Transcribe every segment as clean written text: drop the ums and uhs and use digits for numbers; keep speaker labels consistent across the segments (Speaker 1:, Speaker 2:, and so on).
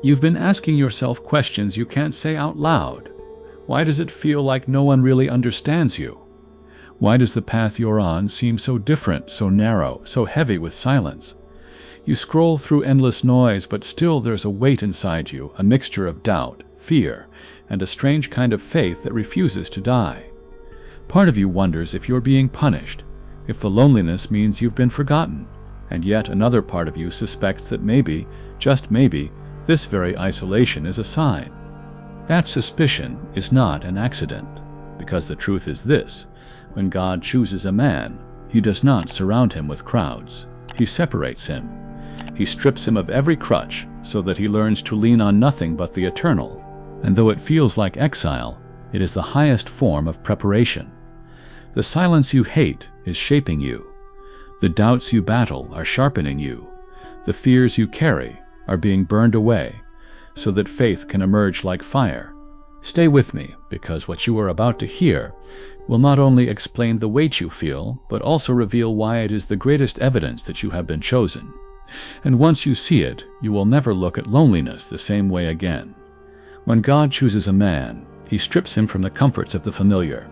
Speaker 1: You've been asking yourself questions you can't say out loud. Why does it feel like no one really understands you? Why does the path you're on seem so different, so narrow, so heavy with silence? You scroll through endless noise, but still there's a weight inside you, a mixture of doubt, fear, and a strange kind of faith that refuses to die. Part of you wonders if you're being punished, if the loneliness means you've been forgotten, and yet another part of you suspects that maybe, just maybe, this very isolation is a sign. That suspicion is not an accident, because the truth is this: when God chooses a man, he does not surround him with crowds. He separates him. He strips him of every crutch so that he learns to lean on nothing but the eternal. And though it feels like exile, it is the highest form of preparation. The silence you hate is shaping you. The doubts you battle are sharpening you. The fears you carry are being burned away so that faith can emerge like fire. Stay with me, because what you are about to hear will not only explain the weight you feel, but also reveal why it is the greatest evidence that you have been chosen. And once you see it, you will never look at loneliness the same way again. When God chooses a man, he strips him from the comforts of the familiar.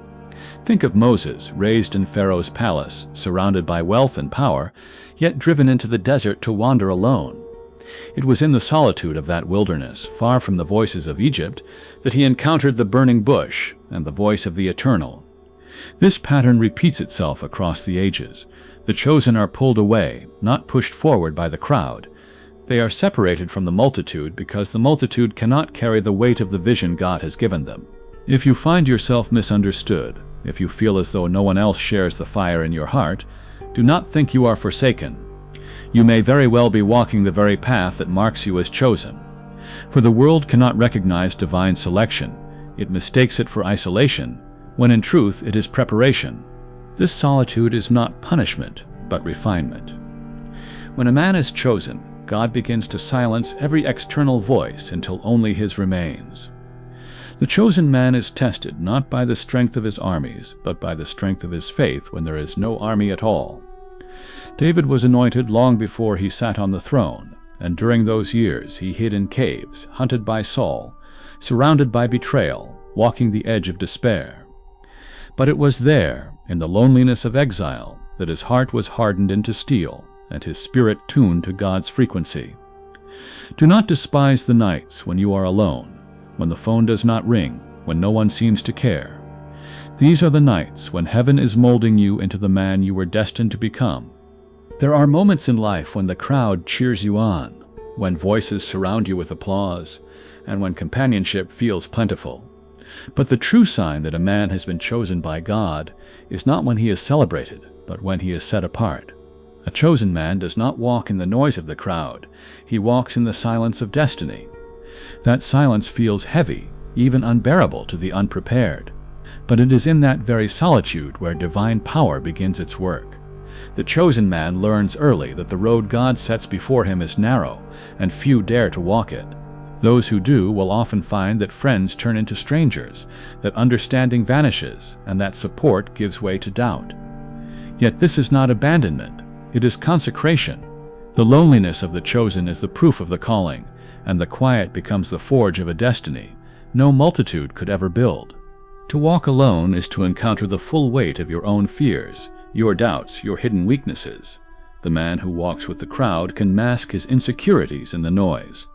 Speaker 1: Think of Moses, raised in Pharaoh's palace, surrounded by wealth and power, yet driven into the desert to wander alone. It was in the solitude of that wilderness, far from the voices of Egypt, that he encountered the burning bush and the voice of the Eternal. This pattern repeats itself across the ages. The chosen are pulled away, not pushed forward by the crowd. They are separated from the multitude because the multitude cannot carry the weight of the vision God has given them. If you find yourself misunderstood, if you feel as though no one else shares the fire in your heart, do not think you are forsaken. You may very well be walking the very path that marks you as chosen. For the world cannot recognize divine selection. It mistakes it for isolation, when in truth it is preparation. This solitude is not punishment, but refinement. When a man is chosen, God begins to silence every external voice until only his remains. The chosen man is tested not by the strength of his armies, but by the strength of his faith when there is no army at all. David was anointed long before he sat on the throne, and during those years he hid in caves, hunted by Saul, surrounded by betrayal, walking the edge of despair. But it was there, in the loneliness of exile, that his heart was hardened into steel, and his spirit tuned to God's frequency. Do not despise the nights when you are alone, when the phone does not ring, when no one seems to care. These are the nights when heaven is molding you into the man you were destined to become. There are moments in life when the crowd cheers you on, when voices surround you with applause, and when companionship feels plentiful. But the true sign that a man has been chosen by God is not when he is celebrated, but when he is set apart. A chosen man does not walk in the noise of the crowd. He walks in the silence of destiny. That silence feels heavy, even unbearable to the unprepared. But it is in that very solitude where divine power begins its work. The chosen man learns early that the road God sets before him is narrow, and few dare to walk it. Those who do will often find that friends turn into strangers, that understanding vanishes, and that support gives way to doubt. Yet this is not abandonment, it is consecration. The loneliness of the chosen is the proof of the calling, and the quiet becomes the forge of a destiny no multitude could ever build. To walk alone is to encounter the full weight of your own fears, your doubts, your hidden weaknesses. The man who walks with the crowd can mask his insecurities in the noise.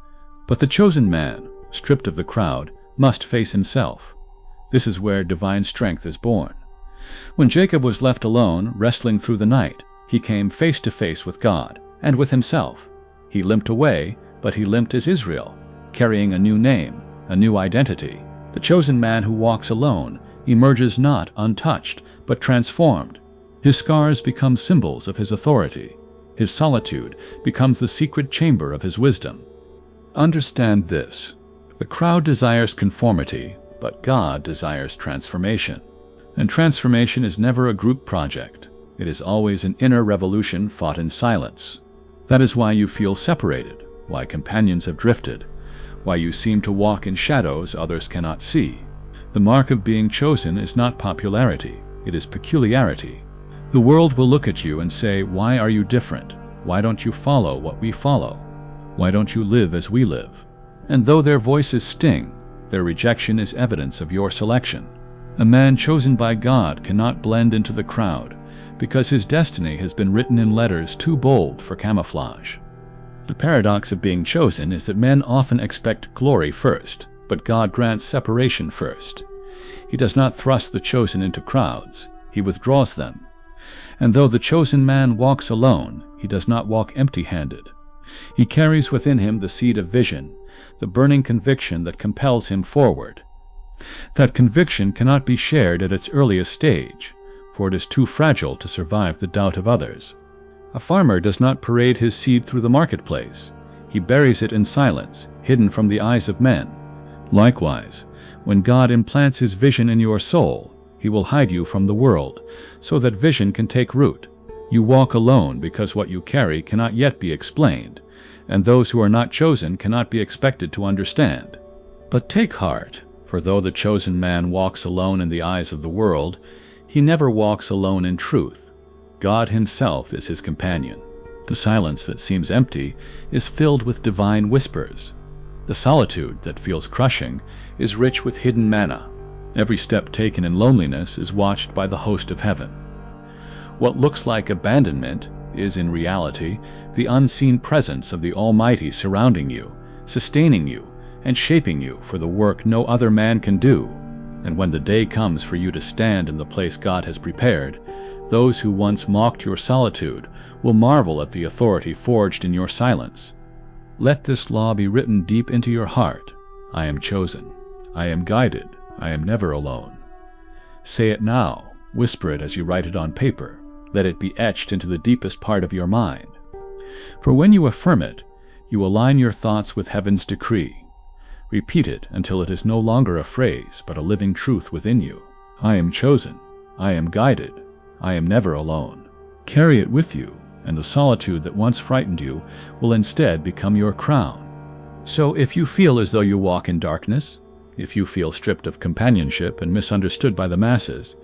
Speaker 1: But the chosen man, stripped of the crowd, must face himself. This is where divine strength is born. When Jacob was left alone, wrestling through the night, he came face to face with God and with himself. He limped away, but he limped as Israel, carrying a new name, a new identity. The chosen man who walks alone emerges not untouched, but transformed. His scars become symbols of his authority. His solitude becomes the secret chamber of his wisdom. Understand this: the crowd desires conformity, but God desires transformation. And transformation is never a group project. It is always an inner revolution fought in silence. That is why you feel separated, why companions have drifted, why you seem to walk in shadows others cannot see. The mark of being chosen is not popularity, it is peculiarity. The world will look at you and say, "Why are you different? Why don't you follow what we follow? Why don't you live as we live?" And though their voices sting, their rejection is evidence of your selection. A man chosen by God cannot blend into the crowd, because his destiny has been written in letters too bold for camouflage. The paradox of being chosen is that men often expect glory first, but God grants separation first. He does not thrust the chosen into crowds, he withdraws them. And though the chosen man walks alone, he does not walk empty-handed. He carries within him the seed of vision, the burning conviction that compels him forward. That conviction cannot be shared at its earliest stage, for it is too fragile to survive the doubt of others. A farmer does not parade his seed through the marketplace. He buries it in silence, hidden from the eyes of men. Likewise, when God implants his vision in your soul, he will hide you from the world, so that vision can take root. You walk alone because what you carry cannot yet be explained, and those who are not chosen cannot be expected to understand. But take heart, for though the chosen man walks alone in the eyes of the world, he never walks alone in truth. God himself is his companion. The silence that seems empty is filled with divine whispers. The solitude that feels crushing is rich with hidden manna. Every step taken in loneliness is watched by the host of heaven. What looks like abandonment is in reality the unseen presence of the Almighty surrounding you, sustaining you, and shaping you for the work no other man can do. And when the day comes for you to stand in the place God has prepared, those who once mocked your solitude will marvel at the authority forged in your silence. Let this law be written deep into your heart. I am chosen. I am guided. I am never alone. Say it now. Whisper it as you write it on paper. Let it be etched into the deepest part of your mind. For when you affirm it, you align your thoughts with heaven's decree. Repeat it until it is no longer a phrase, but a living truth within you. I am chosen. I am guided. I am never alone. Carry it with you, and the solitude that once frightened you will instead become your crown. So if you feel as though you walk in darkness, if you feel stripped of companionship and misunderstood by the masses,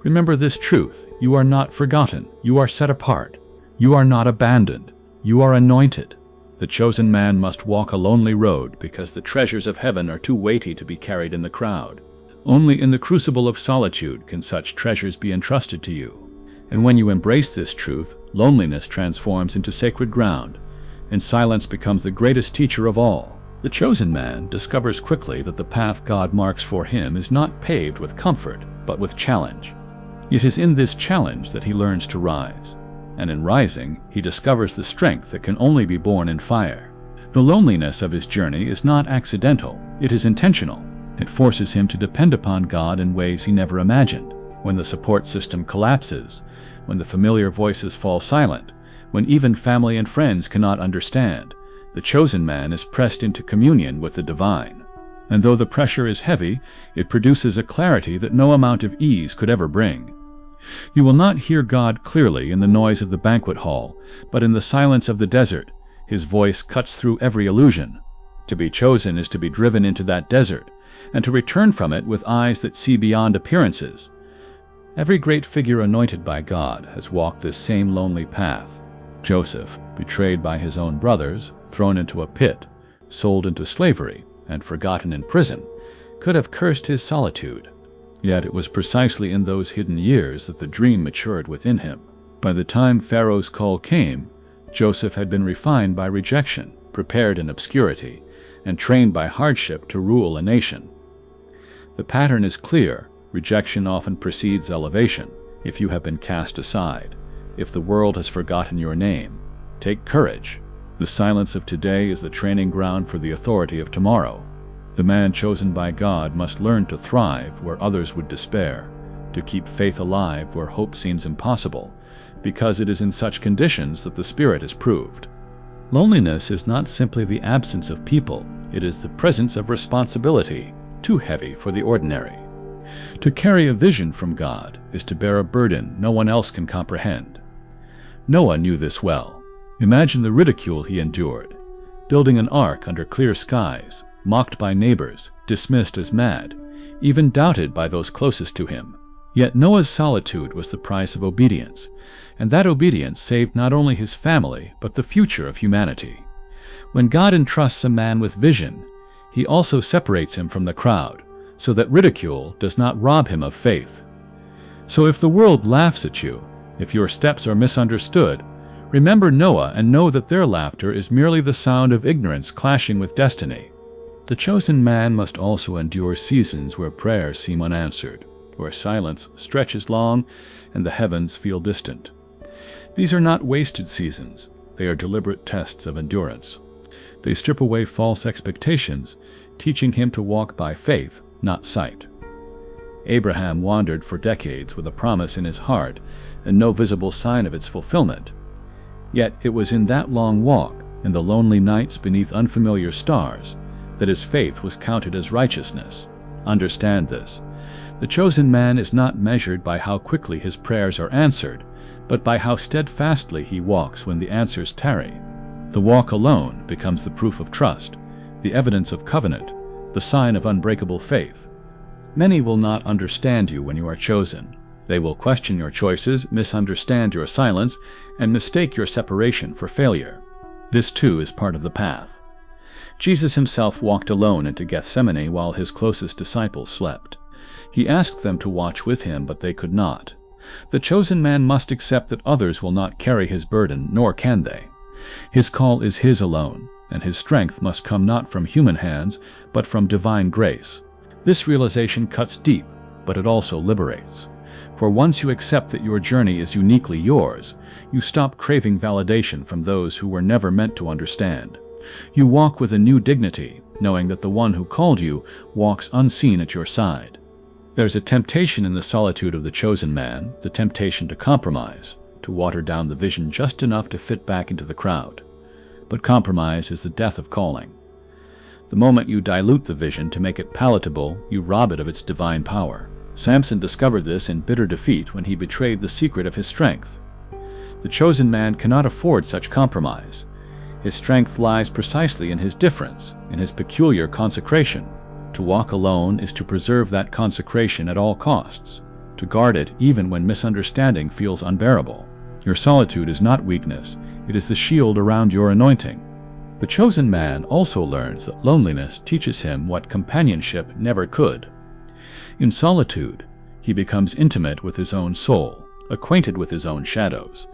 Speaker 1: remember this truth: you are not forgotten, you are set apart, you are not abandoned, you are anointed. The chosen man must walk a lonely road because the treasures of heaven are too weighty to be carried in the crowd. Only in the crucible of solitude can such treasures be entrusted to you. And when you embrace this truth, loneliness transforms into sacred ground, and silence becomes the greatest teacher of all. The chosen man discovers quickly that the path God marks for him is not paved with comfort, but with challenge. It is in this challenge that he learns to rise, and in rising, he discovers the strength that can only be born in fire. The loneliness of his journey is not accidental, it is intentional. It forces him to depend upon God in ways he never imagined. When the support system collapses, when the familiar voices fall silent, when even family and friends cannot understand, the chosen man is pressed into communion with the divine. And though the pressure is heavy, it produces a clarity that no amount of ease could ever bring. You will not hear God clearly in the noise of the banquet hall, but in the silence of the desert, his voice cuts through every illusion. To be chosen is to be driven into that desert, and to return from it with eyes that see beyond appearances. Every great figure anointed by God has walked this same lonely path. Joseph, betrayed by his own brothers, thrown into a pit, sold into slavery, and forgotten in prison, could have cursed his solitude. Yet it was precisely in those hidden years that the dream matured within him. By the time Pharaoh's call came, Joseph had been refined by rejection, prepared in obscurity, and trained by hardship to rule a nation. The pattern is clear. Rejection often precedes elevation. If you have been cast aside, if the world has forgotten your name, take courage. The silence of today is the training ground for the authority of tomorrow. The man chosen by God must learn to thrive where others would despair, to keep faith alive where hope seems impossible, because it is in such conditions that the Spirit is proved. Loneliness is not simply the absence of people, it is the presence of responsibility, too heavy for the ordinary. To carry a vision from God is to bear a burden no one else can comprehend. Noah knew this well. Imagine the ridicule he endured, building an ark under clear skies, mocked by neighbors, dismissed as mad, even doubted by those closest to him. Yet Noah's solitude was the price of obedience, and that obedience saved not only his family, but the future of humanity. When God entrusts a man with vision, He also separates him from the crowd, so that ridicule does not rob him of faith. So if the world laughs at you, if your steps are misunderstood, remember Noah and know that their laughter is merely the sound of ignorance clashing with destiny. The chosen man must also endure seasons where prayers seem unanswered, where silence stretches long and the heavens feel distant. These are not wasted seasons. They are deliberate tests of endurance. They strip away false expectations, teaching him to walk by faith, not sight. Abraham wandered for decades with a promise in his heart and no visible sign of its fulfillment. Yet it was in that long walk, in the lonely nights beneath unfamiliar stars, that his faith was counted as righteousness. Understand this. The chosen man is not measured by how quickly his prayers are answered, but by how steadfastly he walks when the answers tarry. The walk alone becomes the proof of trust, the evidence of covenant, the sign of unbreakable faith. Many will not understand you when you are chosen. They will question your choices, misunderstand your silence, and mistake your separation for failure. This too is part of the path. Jesus himself walked alone into Gethsemane while his closest disciples slept. He asked them to watch with him, but they could not. The chosen man must accept that others will not carry his burden, nor can they. His call is his alone, and his strength must come not from human hands, but from divine grace. This realization cuts deep, but it also liberates. For once you accept that your journey is uniquely yours, you stop craving validation from those who were never meant to understand. You walk with a new dignity, knowing that the one who called you walks unseen at your side. There's a temptation in the solitude of the chosen man, the temptation to compromise, to water down the vision just enough to fit back into the crowd. But compromise is the death of calling. The moment you dilute the vision to make it palatable, you rob it of its divine power. Samson discovered this in bitter defeat when he betrayed the secret of his strength. The chosen man cannot afford such compromise. His strength lies precisely in his difference, in his peculiar consecration. To walk alone is to preserve that consecration at all costs, to guard it even when misunderstanding feels unbearable. Your solitude is not weakness, it is the shield around your anointing. The chosen man also learns that loneliness teaches him what companionship never could. In solitude, he becomes intimate with his own soul, acquainted with his own shadows,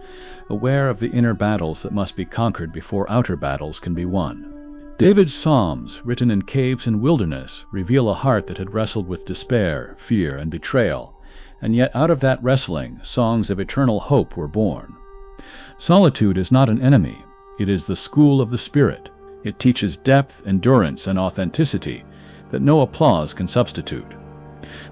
Speaker 1: aware of the inner battles that must be conquered before outer battles can be won. David's psalms, written in caves and wilderness, reveal a heart that had wrestled with despair, fear, and betrayal, and yet out of that wrestling, songs of eternal hope were born. Solitude is not an enemy. It is the school of the Spirit. It teaches depth, endurance, and authenticity that no applause can substitute.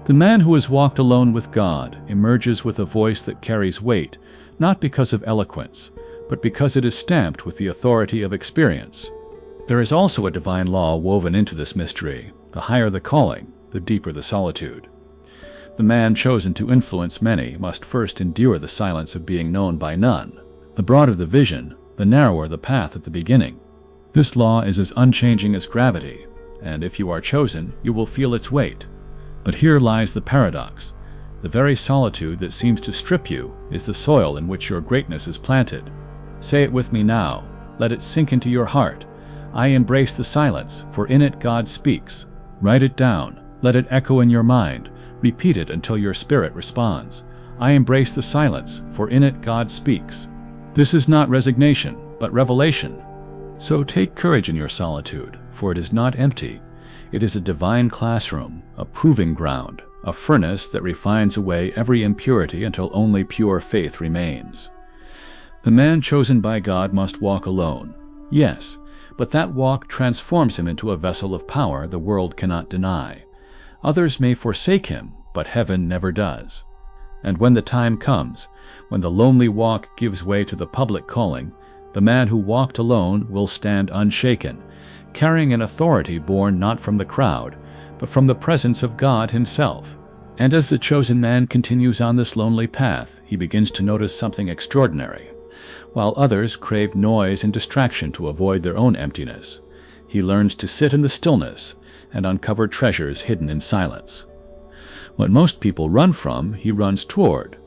Speaker 1: The man who has walked alone with God emerges with a voice that carries weight, not because of eloquence, but because it is stamped with the authority of experience. There is also a divine law woven into this mystery. The higher the calling, the deeper the solitude. The man chosen to influence many must first endure the silence of being known by none. The broader the vision, the narrower the path at the beginning. This law is as unchanging as gravity, and if you are chosen, you will feel its weight. But here lies the paradox. The very solitude that seems to strip you is the soil in which your greatness is planted. Say it with me now. Let it sink into your heart. I embrace the silence, for in it God speaks. Write it down. Let it echo in your mind. Repeat it until your spirit responds. I embrace the silence, for in it God speaks. This is not resignation, but revelation. So take courage in your solitude, for it is not empty. It is a divine classroom, a proving ground, a furnace that refines away every impurity until only pure faith remains. The man chosen by God must walk alone. Yes, but that walk transforms him into a vessel of power the world cannot deny. Others may forsake him, but heaven never does. And when the time comes, when the lonely walk gives way to the public calling, the man who walked alone will stand unshaken, carrying an authority born not from the crowd, but from the presence of God himself. And as the chosen man continues on this lonely path, he begins to notice something extraordinary. While others crave noise and distraction to avoid their own emptiness, he learns to sit in the stillness and uncover treasures hidden in silence. What most people run from, he runs toward,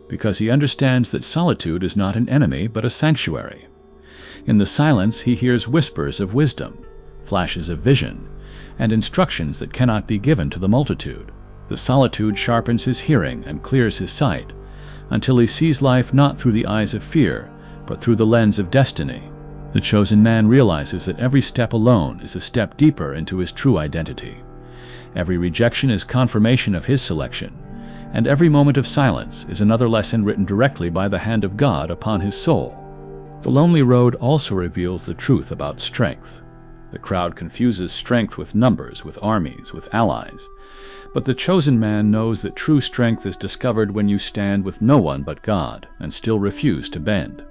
Speaker 1: because he understands that solitude is not an enemy but a sanctuary. In the silence he hears whispers of wisdom, flashes of vision, and instructions that cannot be given to the multitude. The solitude sharpens his hearing and clears his sight, until he sees life not through the eyes of fear, but through the lens of destiny. The chosen man realizes that every step alone is a step deeper into his true identity. Every rejection is confirmation of his selection, and every moment of silence is another lesson written directly by the hand of God upon his soul. The lonely road also reveals the truth about strength. The crowd confuses strength with numbers, with armies, with allies. But the chosen man knows that true strength is discovered when you stand with no one but God and still refuse to bend.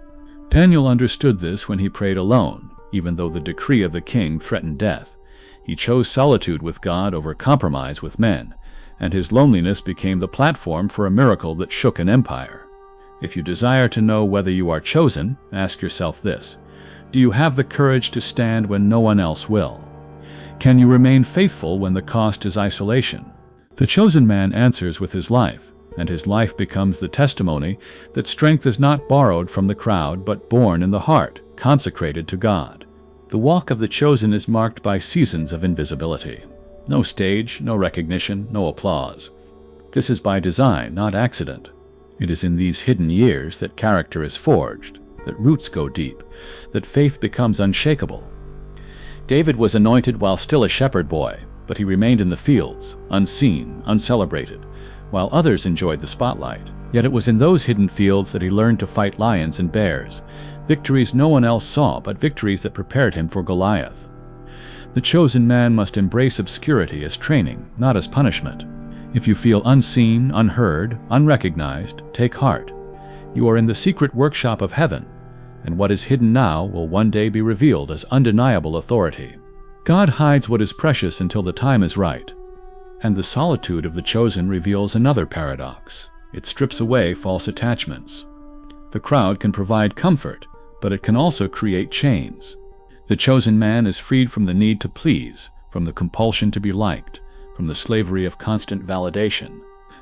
Speaker 1: Daniel understood this when he prayed alone, even though the decree of the king threatened death. He chose solitude with God over compromise with men, and his loneliness became the platform for a miracle that shook an empire. If you desire to know whether you are chosen, ask yourself this: do you have the courage to stand when no one else will? Can you remain faithful when the cost is isolation? The chosen man answers with his life, and his life becomes the testimony that strength is not borrowed from the crowd but born in the heart, consecrated to God. The walk of the chosen is marked by seasons of invisibility. No stage, no recognition, no applause. This is by design, not accident. It is in these hidden years that character is forged, that roots go deep, that faith becomes unshakable. David was anointed while still a shepherd boy, but he remained in the fields, unseen, uncelebrated, while others enjoyed the spotlight. Yet it was in those hidden fields that he learned to fight lions and bears, victories no one else saw, but victories that prepared him for Goliath. The chosen man must embrace obscurity as training, not as punishment. If you feel unseen, unheard, unrecognized, take heart. You are in the secret workshop of heaven, and what is hidden now will one day be revealed as undeniable authority. God hides what is precious until the time is right. And the solitude of the chosen reveals another paradox. It strips away false attachments. The crowd can provide comfort, but it can also create chains. The chosen man is freed from the need to please, from the compulsion to be liked, from the slavery of constant validation.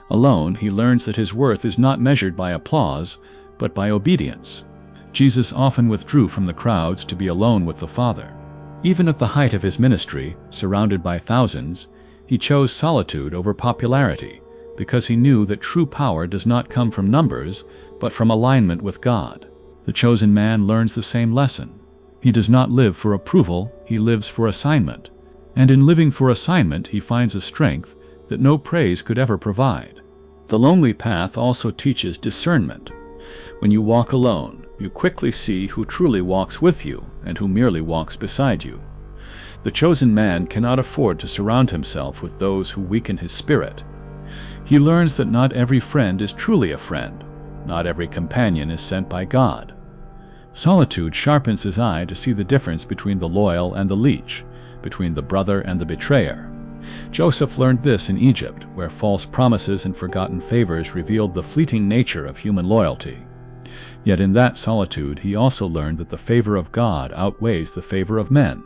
Speaker 1: Alone, he learns that his worth is not measured by applause, but by obedience. Jesus often withdrew from the crowds to be alone with the Father. Even at the height of his ministry, surrounded by thousands, he chose solitude over popularity, because he knew that true power does not come from numbers, but from alignment with God. The chosen man learns the same lesson. He does not live for approval, he lives for assignment. And in living for assignment, he finds a strength that no praise could ever provide. The lonely path also teaches discernment. When you walk alone, you quickly see who truly walks with you and who merely walks beside you. The chosen man cannot afford to surround himself with those who weaken his spirit. He learns that not every friend is truly a friend. Not every companion is sent by God. Solitude sharpens his eye to see the difference between the loyal and the leech, between the brother and the betrayer. Joseph learned this in Egypt, where false promises and forgotten favors revealed the fleeting nature of human loyalty. Yet in that solitude he also learned that the favor of God outweighs the favor of men.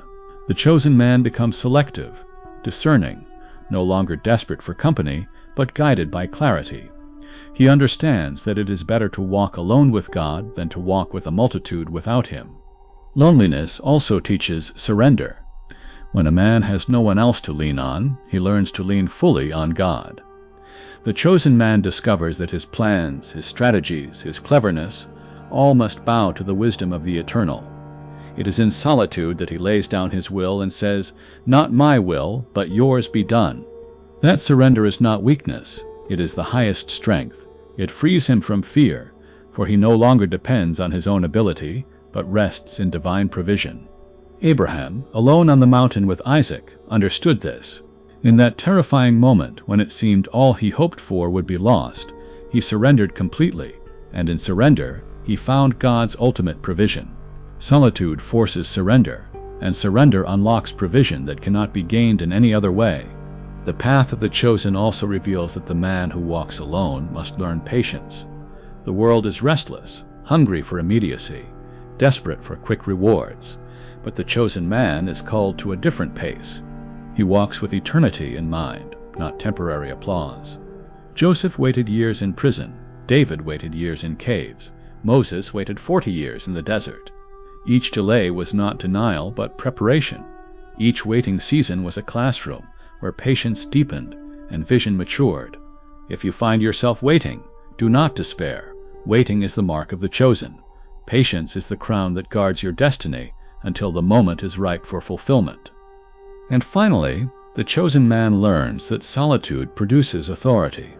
Speaker 1: The chosen man becomes selective, discerning, no longer desperate for company, but guided by clarity. He understands that it is better to walk alone with God than to walk with a multitude without him. Loneliness also teaches surrender. When a man has no one else to lean on, he learns to lean fully on God. The chosen man discovers that his plans, his strategies, his cleverness, all must bow to the wisdom of the eternal. It is in solitude that he lays down his will and says, "Not my will, but yours be done." That surrender is not weakness. It is the highest strength. It frees him from fear, for he no longer depends on his own ability, but rests in divine provision. Abraham, alone on the mountain with Isaac, understood this. In that terrifying moment when it seemed all he hoped for would be lost, he surrendered completely, and in surrender, he found God's ultimate provision. Solitude forces surrender, and surrender unlocks provision that cannot be gained in any other way. The path of the chosen also reveals that the man who walks alone must learn patience. The world is restless, hungry for immediacy, desperate for quick rewards, but the chosen man is called to a different pace. He walks with eternity in mind, not temporary applause. Joseph waited years in prison. David waited years in caves. Moses waited 40 years in the desert. Each delay was not denial, but preparation. Each waiting season was a classroom where patience deepened and vision matured. If you find yourself waiting, do not despair. Waiting is the mark of the chosen. Patience is the crown that guards your destiny until the moment is ripe for fulfillment. And finally, the chosen man learns that solitude produces authority.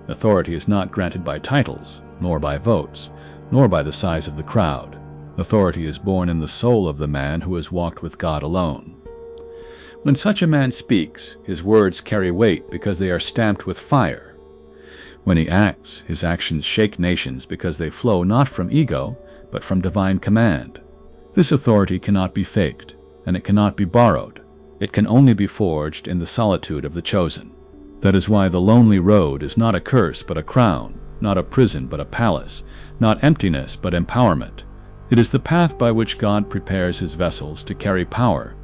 Speaker 1: Authority is not granted by titles, nor by votes, nor by the size of the crowd. Authority is born in the soul of the man who has walked with God alone. When such a man speaks, his words carry weight because they are stamped with fire. When he acts, his actions shake nations because they flow not from ego, but from divine command. This authority cannot be faked, and it cannot be borrowed. It can only be forged in the solitude of the chosen. That is why the lonely road is not a curse but a crown, not a prison but a palace, not emptiness but empowerment. It is the path by which God prepares his vessels to carry power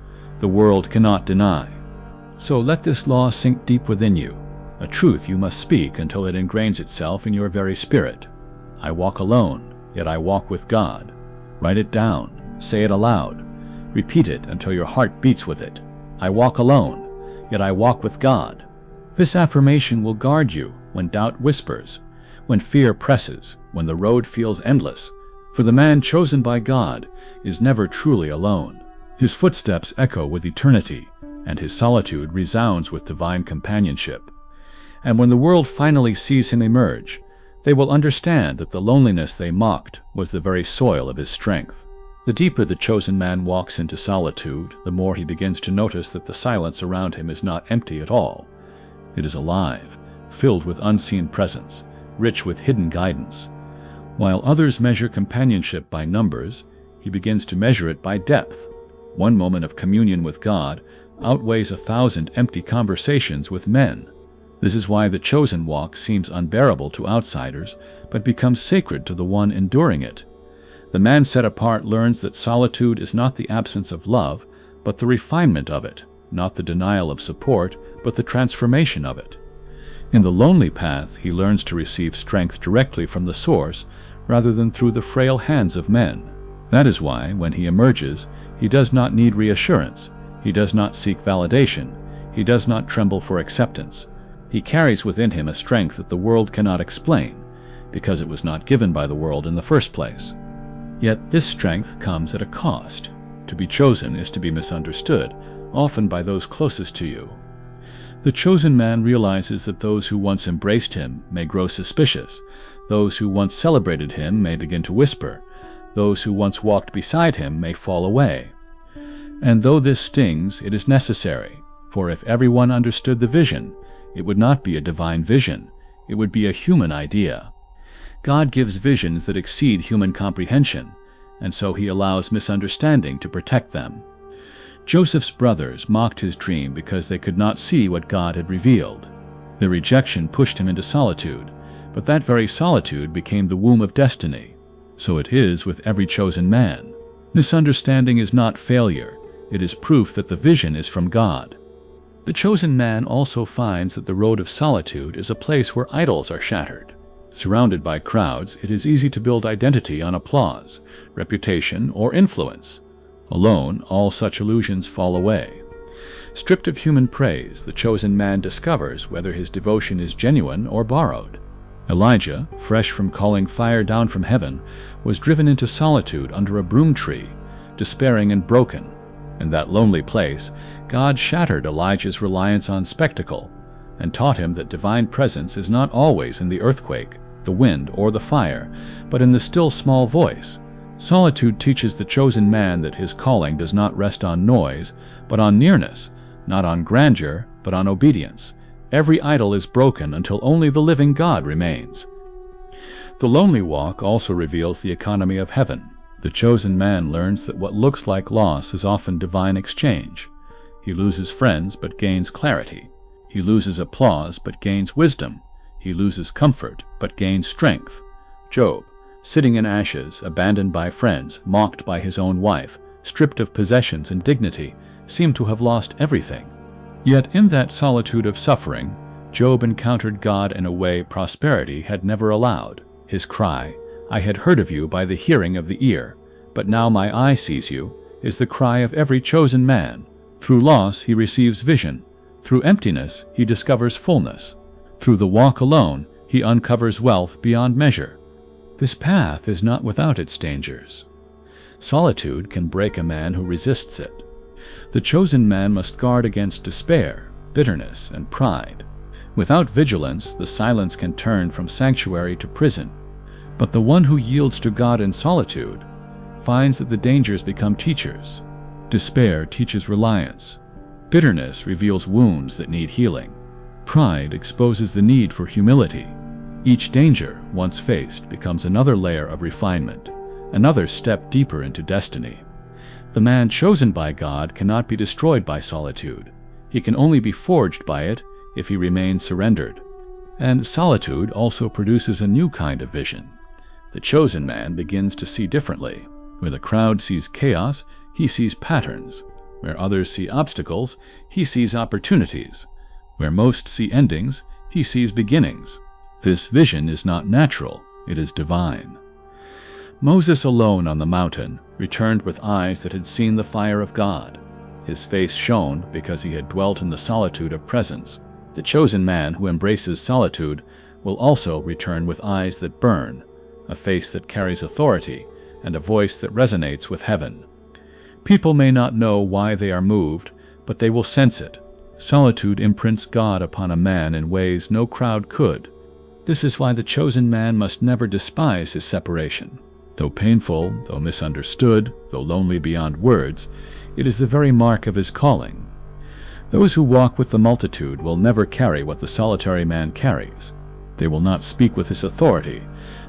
Speaker 1: the world cannot deny. So let this law sink deep within you, a truth you must speak until it ingrains itself in your very spirit. I walk alone, yet I walk with God. Write it down, say it aloud, repeat it until your heart beats with it. I walk alone, yet I walk with God. This affirmation will guard you when doubt whispers, when fear presses, when the road feels endless. For the man chosen by God is never truly alone. His footsteps echo with eternity, and his solitude resounds with divine companionship. And when the world finally sees him emerge, they will understand that the loneliness they mocked was the very soil of his strength. The deeper the chosen man walks into solitude, the more he begins to notice that the silence around him is not empty at all. It is alive, filled with unseen presence, rich with hidden guidance. While others measure companionship by numbers, he begins to measure it by depth. One moment of communion with God outweighs 1,000 empty conversations with men. This is why the chosen walk seems unbearable to outsiders, but becomes sacred to the one enduring it. The man set apart learns that solitude is not the absence of love, but the refinement of it, not the denial of support, but the transformation of it. In the lonely path, he learns to receive strength directly from the source, rather than through the frail hands of men. That is why, when he emerges, he does not need reassurance, he does not seek validation, he does not tremble for acceptance. He carries within him a strength that the world cannot explain, because it was not given by the world in the first place. Yet this strength comes at a cost. To be chosen is to be misunderstood, often by those closest to you. The chosen man realizes that those who once embraced him may grow suspicious, those who once celebrated him may begin to whisper, those who once walked beside him may fall away. And though this stings, it is necessary, for if everyone understood the vision, it would not be a divine vision, it would be a human idea. God gives visions that exceed human comprehension, and so he allows misunderstanding to protect them. Joseph's brothers mocked his dream because they could not see what God had revealed. Their rejection pushed him into solitude, but that very solitude became the womb of destiny. So it is with every chosen man. Misunderstanding is not failure, it is proof that the vision is from God. The chosen man also finds that the road of solitude is a place where idols are shattered. Surrounded by crowds, it is easy to build identity on applause, reputation, or influence. Alone, all such illusions fall away. Stripped of human praise, the chosen man discovers whether his devotion is genuine or borrowed. Elijah, fresh from calling fire down from heaven, was driven into solitude under a broom tree, despairing and broken. In that lonely place, God shattered Elijah's reliance on spectacle and taught him that divine presence is not always in the earthquake, the wind, or the fire, but in the still small voice. Solitude teaches the chosen man that his calling does not rest on noise, but on nearness, not on grandeur, but on obedience. Every idol is broken until only the living God remains. The lonely walk also reveals the economy of heaven. The chosen man learns that what looks like loss is often divine exchange. He loses friends but gains clarity. He loses applause but gains wisdom. He loses comfort but gains strength. Job, sitting in ashes, abandoned by friends, mocked by his own wife, stripped of possessions and dignity, seemed to have lost everything. Yet in that solitude of suffering, Job encountered God in a way prosperity had never allowed. His cry, "I had heard of you by the hearing of the ear, but now my eye sees you," is the cry of every chosen man. Through loss, he receives vision. Through emptiness, he discovers fullness. Through the walk alone, he uncovers wealth beyond measure. This path is not without its dangers. Solitude can break a man who resists it. The chosen man must guard against despair, bitterness, and pride. Without vigilance, the silence can turn from sanctuary to prison. But the one who yields to God in solitude finds that the dangers become teachers. Despair teaches reliance. Bitterness reveals wounds that need healing. Pride exposes the need for humility. Each danger, once faced, becomes another layer of refinement, another step deeper into destiny. The man chosen by God cannot be destroyed by solitude. He can only be forged by it if he remains surrendered. And solitude also produces a new kind of vision. The chosen man begins to see differently. Where the crowd sees chaos, he sees patterns. Where others see obstacles, he sees opportunities. Where most see endings, he sees beginnings. This vision is not natural, it is divine. Moses alone on the mountain returned with eyes that had seen the fire of God. His face shone because he had dwelt in the solitude of presence. The chosen man who embraces solitude will also return with eyes that burn, a face that carries authority, and a voice that resonates with heaven. People may not know why they are moved, but they will sense it. Solitude imprints God upon a man in ways no crowd could. This is why the chosen man must never despise his separation. Though painful, though misunderstood, though lonely beyond words, it is the very mark of his calling. Those who walk with the multitude will never carry what the solitary man carries. They will not speak with his authority,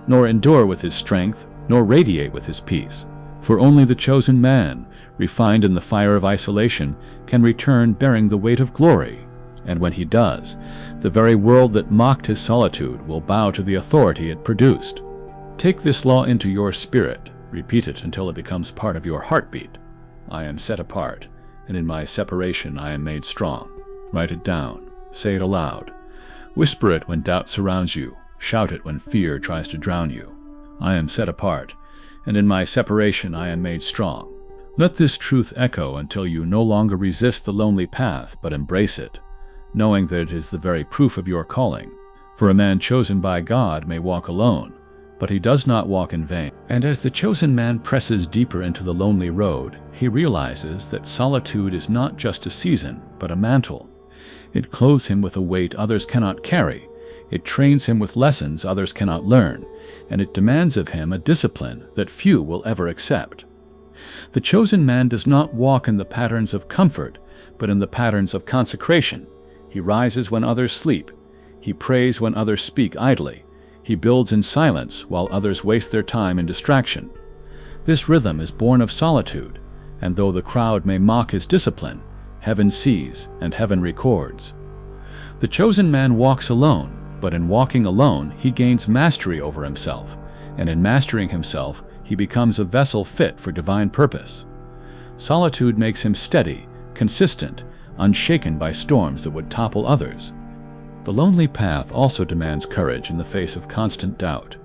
Speaker 1: nor endure with his strength, nor radiate with his peace. For only the chosen man, refined in the fire of isolation, can return bearing the weight of glory. And when he does, the very world that mocked his solitude will bow to the authority it produced. Take this law into your spirit. Repeat it until it becomes part of your heartbeat. I am set apart, and in my separation I am made strong. Write it down. Say it aloud. Whisper it when doubt surrounds you. Shout it when fear tries to drown you. I am set apart, and in my separation I am made strong. Let this truth echo until you no longer resist the lonely path, but embrace it, knowing that it is the very proof of your calling. For a man chosen by God may walk alone, but he does not walk in vain. And as the chosen man presses deeper into the lonely road, he realizes that solitude is not just a season, but a mantle. It clothes him with a weight others cannot carry. It trains him with lessons others cannot learn, and it demands of him a discipline that few will ever accept. The chosen man does not walk in the patterns of comfort, but in the patterns of consecration. He rises when others sleep. He prays when others speak idly. He builds in silence while others waste their time in distraction. This rhythm is born of solitude, and though the crowd may mock his discipline, heaven sees and heaven records. The chosen man walks alone, but in walking alone he gains mastery over himself, and in mastering himself he becomes a vessel fit for divine purpose. Solitude makes him steady, consistent, unshaken by storms that would topple others. The lonely path also demands courage in the face of constant doubt.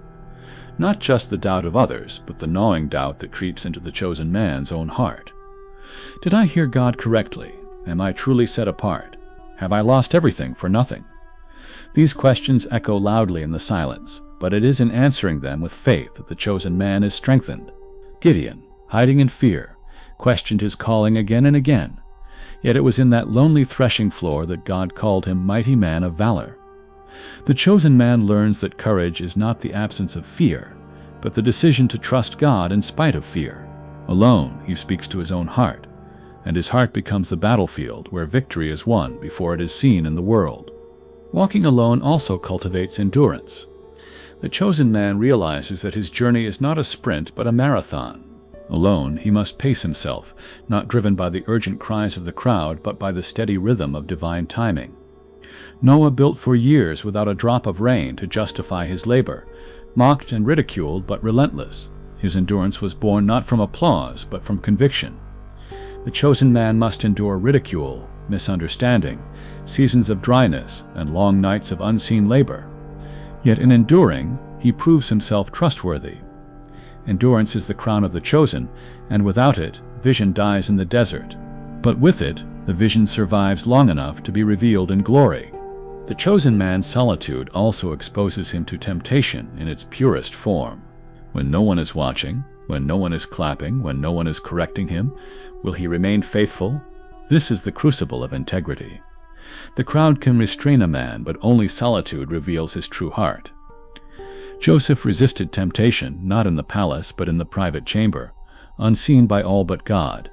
Speaker 1: Not just the doubt of others, but the gnawing doubt that creeps into the chosen man's own heart. Did I hear God correctly? Am I truly set apart? Have I lost everything for nothing? These questions echo loudly in the silence, but it is in answering them with faith that the chosen man is strengthened. Gideon, hiding in fear, questioned his calling again and again. Yet it was in that lonely threshing floor that God called him mighty man of valor. The chosen man learns that courage is not the absence of fear, but the decision to trust God in spite of fear. Alone, he speaks to his own heart, and his heart becomes the battlefield where victory is won before it is seen in the world. Walking alone also cultivates endurance. The chosen man realizes that his journey is not a sprint but a marathon. Alone, he must pace himself, not driven by the urgent cries of the crowd, but by the steady rhythm of divine timing. Noah built for years without a drop of rain to justify his labor, mocked and ridiculed but relentless. His endurance was born not from applause, but from conviction. The chosen man must endure ridicule, misunderstanding, seasons of dryness, and long nights of unseen labor. Yet in enduring, he proves himself trustworthy. Endurance is the crown of the chosen, and without it, vision dies in the desert. But with it, The vision survives long enough to be revealed in glory. The chosen man's solitude also exposes him to temptation in its purest form. When no one is watching, when no one is clapping, when no one is correcting him, will he remain faithful? This is the crucible of integrity. The crowd can restrain a man, but only solitude reveals his true heart. Joseph resisted temptation, not in the palace, but in the private chamber, unseen by all but God.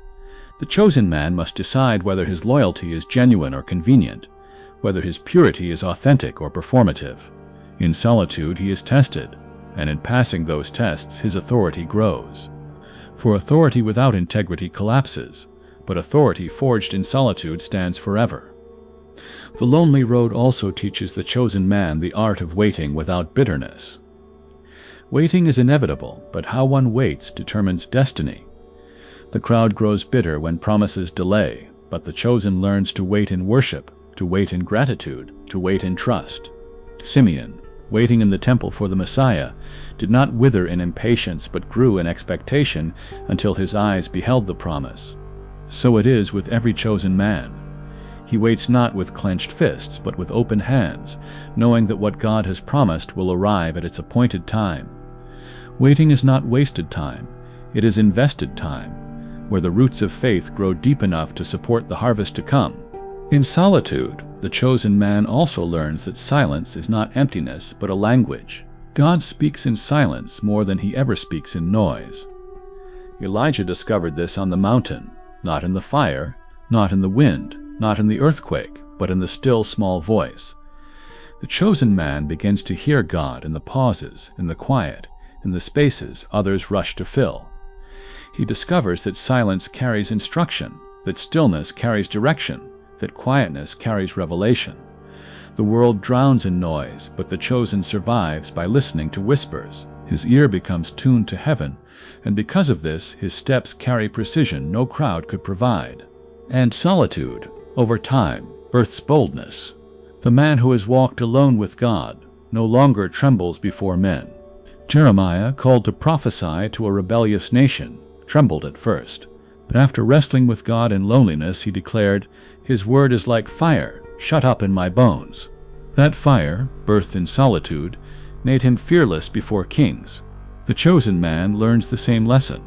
Speaker 1: The chosen man must decide whether his loyalty is genuine or convenient, whether his purity is authentic or performative. In solitude he is tested, and in passing those tests his authority grows. For authority without integrity collapses, but authority forged in solitude stands forever. The lonely road also teaches the chosen man the art of waiting without bitterness. Waiting is inevitable, but how one waits determines destiny. The crowd grows bitter when promises delay, but the chosen learns to wait in worship, to wait in gratitude, to wait in trust. Simeon, waiting in the temple for the Messiah, did not wither in impatience but grew in expectation until his eyes beheld the promise. So it is with every chosen man. He waits not with clenched fists but with open hands, knowing that what God has promised will arrive at its appointed time. Waiting is not wasted time, it is invested time, where the roots of faith grow deep enough to support the harvest to come. In solitude, the chosen man also learns that silence is not emptiness but a language. God speaks in silence more than he ever speaks in noise. Elijah discovered this on the mountain, not in the fire, not in the wind, not in the earthquake, but in the still small voice. The chosen man begins to hear God in the pauses, in the quiet, in the spaces others rush to fill. He discovers that silence carries instruction, that stillness carries direction, that quietness carries revelation. The world drowns in noise, but the chosen survives by listening to whispers. His ear becomes tuned to heaven, and because of this, his steps carry precision no crowd could provide. And solitude, over time, births boldness. The man who has walked alone with God no longer trembles before men. Jeremiah, called to prophesy to a rebellious nation, trembled at first, but after wrestling with God in loneliness, he declared, "His word is like fire, shut up in my bones." That fire, birthed in solitude, made him fearless before kings. The chosen man learns the same lesson.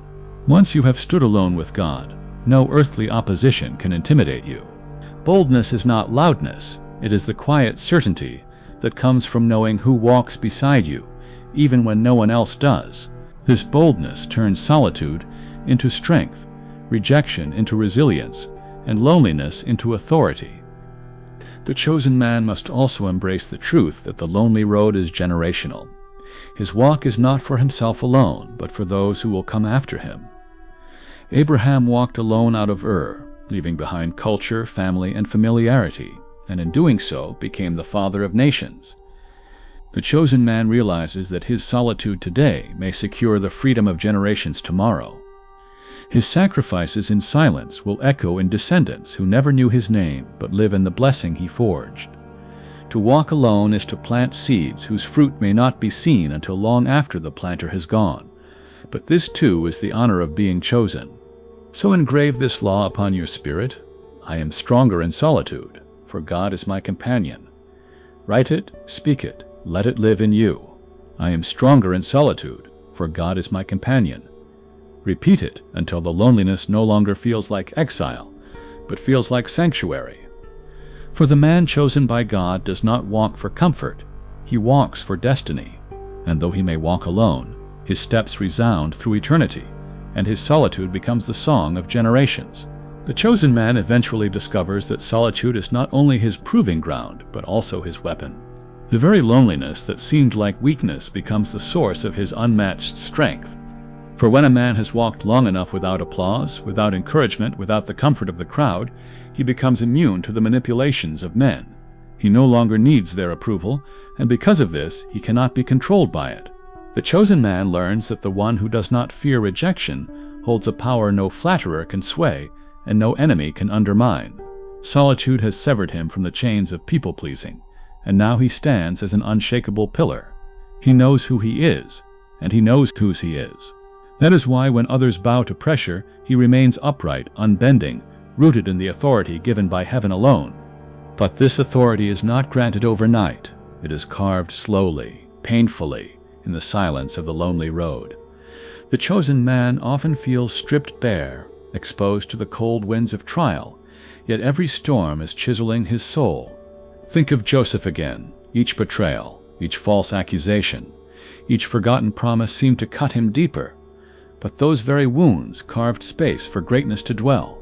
Speaker 1: Once you have stood alone with God, no earthly opposition can intimidate you. Boldness is not loudness, it is the quiet certainty that comes from knowing who walks beside you, even when no one else does. This boldness turns solitude into strength, rejection into resilience, and loneliness into authority. The chosen man must also embrace the truth that the lonely road is generational. His walk is not for himself alone, but for those who will come after him. Abraham walked alone out of Ur, leaving behind culture, family, and familiarity, and in doing so became the father of nations. The chosen man realizes that his solitude today may secure the freedom of generations tomorrow. His sacrifices in silence will echo in descendants who never knew his name but live in the blessing he forged. To walk alone is to plant seeds whose fruit may not be seen until long after the planter has gone. But this too is the honor of being chosen. So engrave this law upon your spirit: I am stronger in solitude, for God is my companion. Write it, speak it, let it live in you. I am stronger in solitude, for God is my companion. Repeat it until the loneliness no longer feels like exile, but feels like sanctuary. For the man chosen by God does not walk for comfort, he walks for destiny. And though he may walk alone, his steps resound through eternity, and his solitude becomes the song of generations. The chosen man eventually discovers that solitude is not only his proving ground, but also his weapon. The very loneliness that seemed like weakness becomes the source of his unmatched strength. For when a man has walked long enough without applause, without encouragement, without the comfort of the crowd, he becomes immune to the manipulations of men. He no longer needs their approval, and because of this, he cannot be controlled by it. The chosen man learns that the one who does not fear rejection holds a power no flatterer can sway, and no enemy can undermine. Solitude has severed him from the chains of people-pleasing, and now he stands as an unshakable pillar. He knows who he is, and he knows whose he is. That is why when others bow to pressure, he remains upright, unbending, rooted in the authority given by heaven alone. But this authority is not granted overnight. It is carved slowly, painfully, in the silence of the lonely road. The chosen man often feels stripped bare, exposed to the cold winds of trial, yet every storm is chiseling his soul. Think of Joseph again. Each betrayal, each false accusation, each forgotten promise seemed to cut him deeper. But those very wounds carved space for greatness to dwell.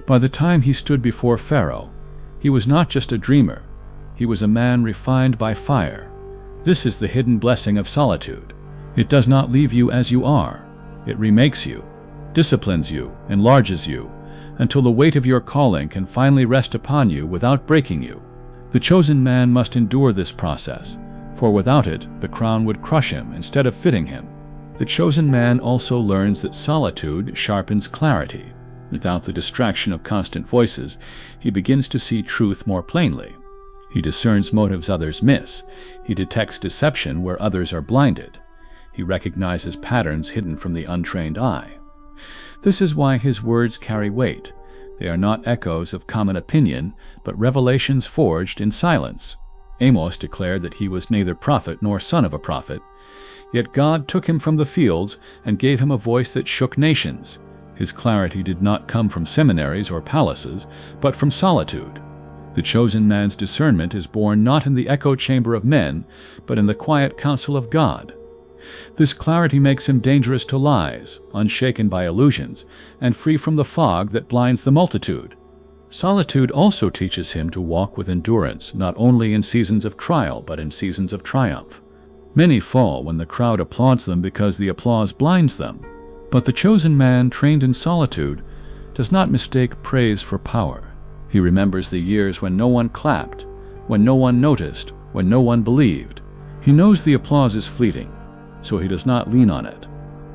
Speaker 1: By the time he stood before Pharaoh, he was not just a dreamer. He was a man refined by fire. This is the hidden blessing of solitude. It does not leave you as you are. It remakes you, disciplines you, enlarges you, until the weight of your calling can finally rest upon you without breaking you. The chosen man must endure this process, for without it, the crown would crush him instead of fitting him. The chosen man also learns that solitude sharpens clarity. Without the distraction of constant voices, he begins to see truth more plainly. He discerns motives others miss. He detects deception where others are blinded. He recognizes patterns hidden from the untrained eye. This is why his words carry weight. They are not echoes of common opinion, but revelations forged in silence. Amos declared that he was neither prophet nor son of a prophet. Yet God took him from the fields and gave him a voice that shook nations. His clarity did not come from seminaries or palaces, but from solitude. The chosen man's discernment is born not in the echo chamber of men, but in the quiet counsel of God. This clarity makes him dangerous to lies, unshaken by illusions, and free from the fog that blinds the multitude. Solitude also teaches him to walk with endurance, not only in seasons of trial, but in seasons of triumph. Many fall when the crowd applauds them because the applause blinds them. But the chosen man, trained in solitude, does not mistake praise for power. He remembers the years when no one clapped, when no one noticed, when no one believed. He knows the applause is fleeting, so he does not lean on it.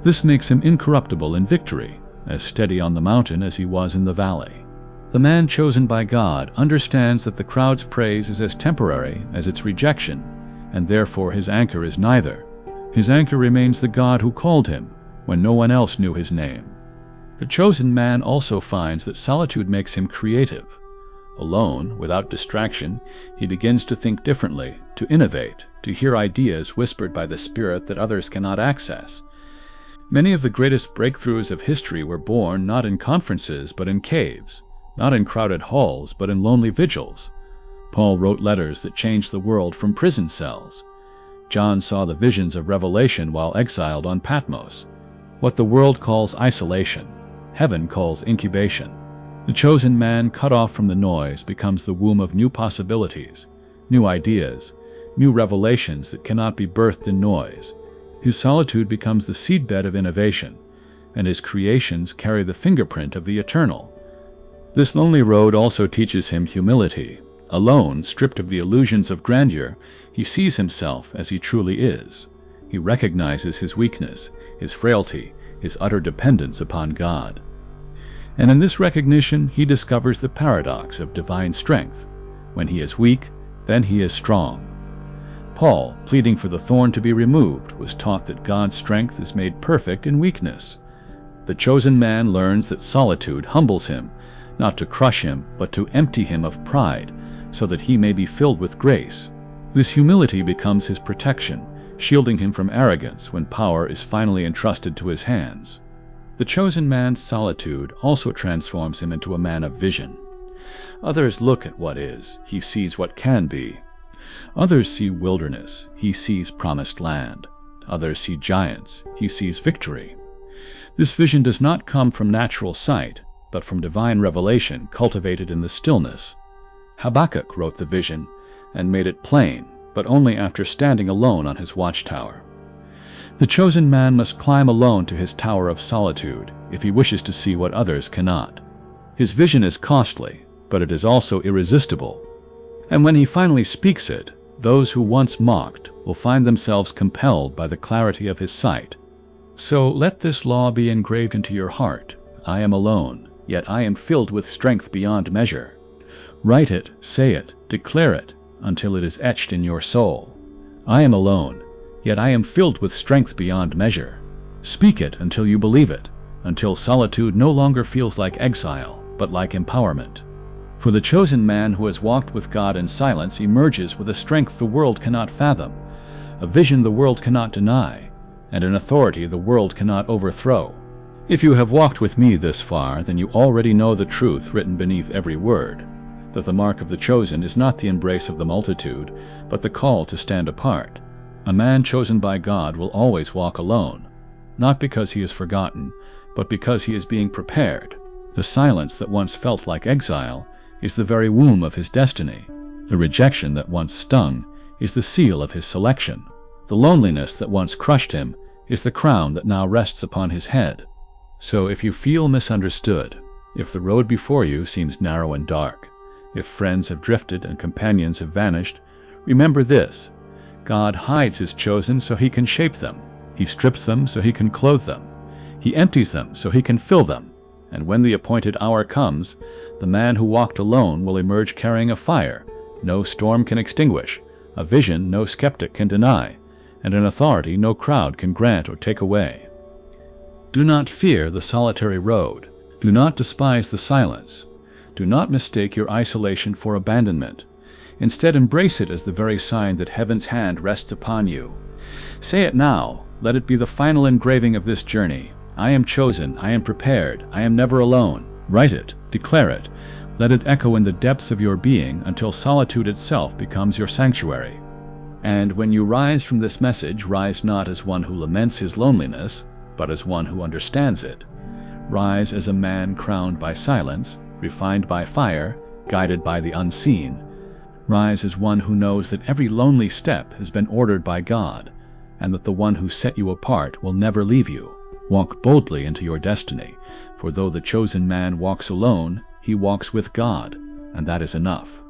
Speaker 1: This makes him incorruptible in victory, as steady on the mountain as he was in the valley. The man chosen by God understands that the crowd's praise is as temporary as its rejection, and therefore his anchor is neither. His anchor remains the God who called him when no one else knew his name. The chosen man also finds that solitude makes him creative. Alone, without distraction, he begins to think differently, to innovate, to hear ideas whispered by the Spirit that others cannot access. Many of the greatest breakthroughs of history were born not in conferences but in caves, not in crowded halls but in lonely vigils. Paul wrote letters that changed the world from prison cells. John saw the visions of Revelation while exiled on Patmos. What the world calls isolation, heaven calls incubation. The chosen man, cut off from the noise, becomes the womb of new possibilities, new ideas, new revelations that cannot be birthed in noise. His solitude becomes the seedbed of innovation, and his creations carry the fingerprint of the eternal. This lonely road also teaches him humility. Alone, stripped of the illusions of grandeur, he sees himself as he truly is. He recognizes his weakness, his frailty, his utter dependence upon God. And in this recognition, he discovers the paradox of divine strength. When he is weak, then he is strong. Paul, pleading for the thorn to be removed, was taught that God's strength is made perfect in weakness. The chosen man learns that solitude humbles him, not to crush him, but to empty him of pride, so that he may be filled with grace. This humility becomes his protection, shielding him from arrogance when power is finally entrusted to his hands. The chosen man's solitude also transforms him into a man of vision. Others look at what is, he sees what can be. Others see wilderness, he sees promised land. Others see giants, he sees victory. This vision does not come from natural sight, but from divine revelation cultivated in the stillness. Habakkuk wrote the vision and made it plain, but only after standing alone on his watchtower. The chosen man must climb alone to his tower of solitude if he wishes to see what others cannot. His vision is costly, but it is also irresistible. And when he finally speaks it, those who once mocked will find themselves compelled by the clarity of his sight. So let this law be engraved into your heart. I am alone, yet I am filled with strength beyond measure. Write it, say it, declare it, until it is etched in your soul. I am alone, yet I am filled with strength beyond measure. Speak it until you believe it, until solitude no longer feels like exile, but like empowerment. For the chosen man who has walked with God in silence emerges with a strength the world cannot fathom, a vision the world cannot deny, and an authority the world cannot overthrow. If you have walked with me this far, then you already know the truth written beneath every word, that the mark of the chosen is not the embrace of the multitude, but the call to stand apart. A man chosen by God will always walk alone, not because he is forgotten, but because he is being prepared. The silence that once felt like exile is the very womb of his destiny. The rejection that once stung is the seal of his selection. The loneliness that once crushed him is the crown that now rests upon his head. So if you feel misunderstood, if the road before you seems narrow and dark, if friends have drifted and companions have vanished, remember this: God hides his chosen so he can shape them. He strips them so he can clothe them. He empties them so he can fill them. And when the appointed hour comes, the man who walked alone will emerge carrying a fire no storm can extinguish, a vision no skeptic can deny, and an authority no crowd can grant or take away. Do not fear the solitary road. Do not despise the silence. Do not mistake your isolation for abandonment. Instead, embrace it as the very sign that heaven's hand rests upon you. Say it now. Let it be the final engraving of this journey. I am chosen. I am prepared. I am never alone. Write it. Declare it. Let it echo in the depths of your being until solitude itself becomes your sanctuary. And when you rise from this message, rise not as one who laments his loneliness, but as one who understands it. Rise as a man crowned by silence, refined by fire, guided by the unseen. Rise as one who knows that every lonely step has been ordered by God, and that the one who set you apart will never leave you. Walk boldly into your destiny, for though the chosen man walks alone, he walks with God, and that is enough.